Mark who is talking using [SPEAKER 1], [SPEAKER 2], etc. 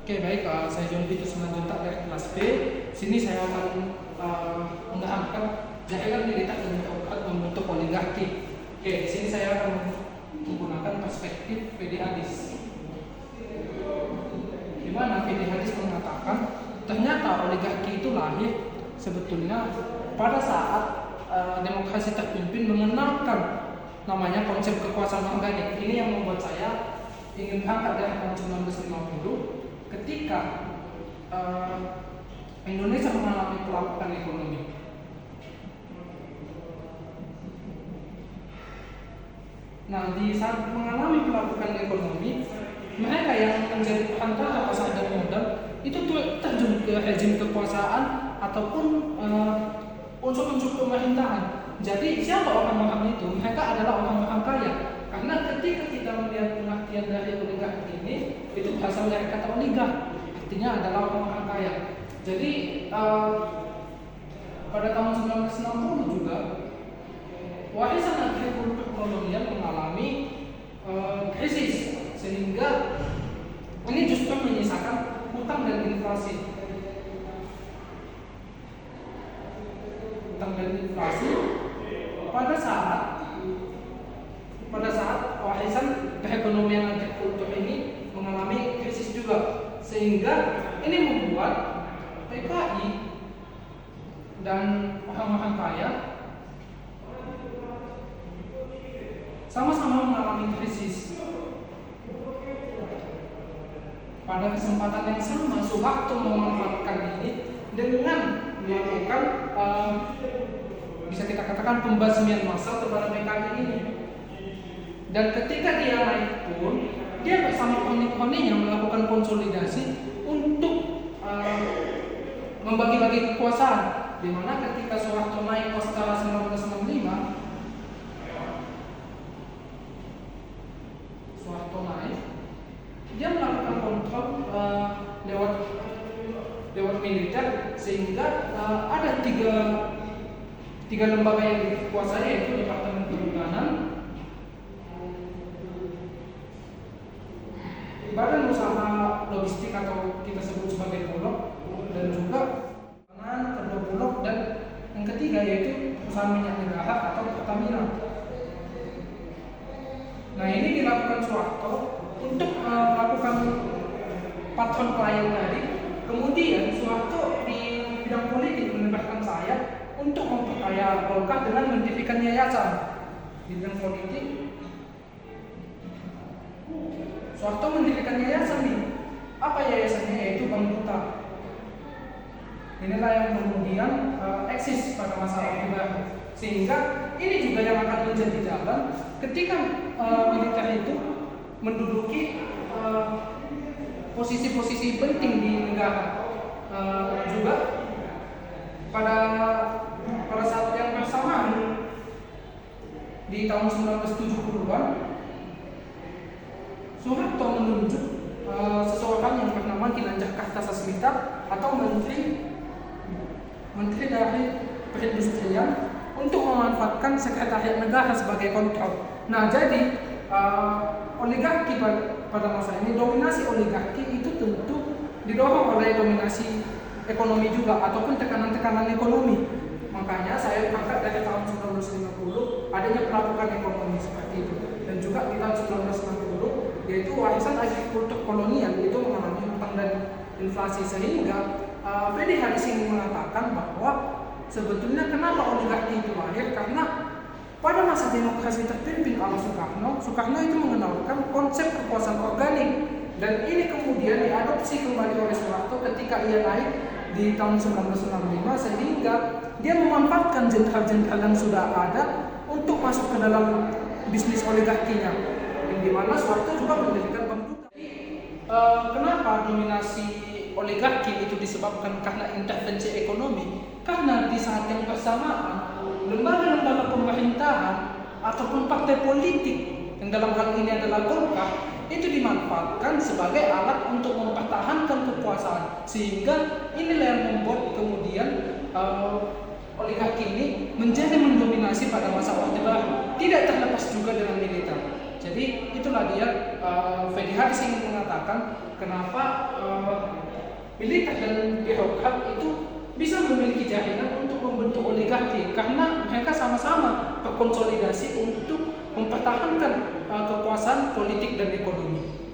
[SPEAKER 1] Oke, baik. Saya John Vitus Simanjuntak dari kelas B. Sini saya akan menerangkan jaringan militer dan birokrat membentuk oligarki. Oke, di sini saya akan menggunakan perspektif P.D. Hadis. Di mana P.D. Hadis mengatakan ternyata oligarki itu lahir sebetulnya pada saat demokrasi terpimpin mengenalkan namanya konsep kekuasaan organik. Ini yang membuat saya ingin berangkat dari tahun 1950 ketika Indonesia mengalami pelapukan ekonomi. Nah, di saat mengalami pelapukan ekonomi, mereka yang menjadi perantara pasar dan modal itu terjun ke rezim kekuasaan ataupun unsur-unsur pemerintahan. Jadi siapa orang-orang itu? Mereka adalah orang-orang kaya. Karena ketika kita melihat pengertian dari oligarki ini, itu berasal dari kata oligar, artinya adalah orang-orang kaya. Jadi pada tahun 1960 juga warisan agrikultur kolonial mengalami krisis, sehingga ini justru menyisakan hutang dan inflasi. Hutang dan inflasi pada saat warisan perekonomian agrikultur ini mengalami krisis juga, sehingga ini membuat PKI dan orang-orang kaya sama-sama mengalami krisis. Pada kesempatan yang sama, Soeharto memanfaatkan ini dengan melakukan bisa kita katakan pembasmian massal kepada PKI ini. Dan ketika dia naik pun, dia bersama koni-koninya melakukan konsolidasi untuk membagi-bagi kekuasaan. Di mana ketika Soeharto naik pasca 1965, Soeharto naik, dia melakukan kontrol lewat militer, sehingga ada tiga lembaga yang dikuasai, yaitu Departemen Perhutanan, Badan Usaha Logistik atau kita sebut sebagai Bulog, dan juga kedua Bulog, dan yang ketiga yaitu Perusahaan Minyak Negara atau Pertamina. Nah, ini dilakukan Soeharto untuk melakukan patron klien tadi. Kemudian Soeharto di bidang politik melibatkan saya untuk memperkaya Golkar dengan mendirikan yayasan. Di bidang politik Soeharto mendirikan yayasan nih. Apa yayasannya? Yaitu Bank Duta. Inilah yang kemudian eksis pada masa Orde Baru. Sehingga ini juga yang akan menjadi jalan ketika militer itu menduduki posisi-posisi penting di negara. Juga pada saat yang bersamaan di tahun 1970-an, Soeharto menunjuk seseorang yang bernama Gilanjah Kartasasmita atau menteri dari perindustrian untuk memanfaatkan sekretariat negara sebagai kontrol. Nah, jadi oligarki pada masa ini, dominasi oligarki itu tentu didorong oleh dominasi ekonomi juga ataupun tekanan-tekanan ekonomi. Makanya saya berangkat dari tahun 1950 adanya pelapukan ekonomi seperti itu, dan juga di tahun 1960 yaitu warisan agrikultur kolonial itu mengalami hutang dan inflasi, sehingga P.D. Hadis ingin mengatakan bahwa sebetulnya kenapa oligarki itu lahir, karena pada masa demokrasi terpimpin oleh Soekarno itu mengenalkan konsep kekuasaan organik, dan ini kemudian diadopsi kembali oleh Soeharto ketika ia naik di tahun 1965, sehingga dia memanfaatkan jenderal-jenderal yang sudah ada untuk masuk ke dalam bisnis oligarkinya, yang dimana Soeharto juga mendirikan Bank Duta. Kenapa dominasi oligarki itu disebabkan karena intervensi ekonomi? Karena di saat yang bersamaan lembaga-lembaga pemerintahan ataupun partai politik yang dalam hal ini adalah Golkar itu dimanfaatkan sebagai alat untuk mempertahankan kekuasaan, sehingga inilah yang membuat kemudian oligarki ini menjadi mendominasi pada masa Orde Baru, tidak terlepas juga dengan militer. Jadi itulah dia Fedi Haris ingin mengatakan kenapa militer dan birokrat itu bisa memiliki jaringan untuk membentuk oligarki karena mereka sama-sama berkonsolidasi untuk mempertahankan kekuasaan politik dan ekonomi.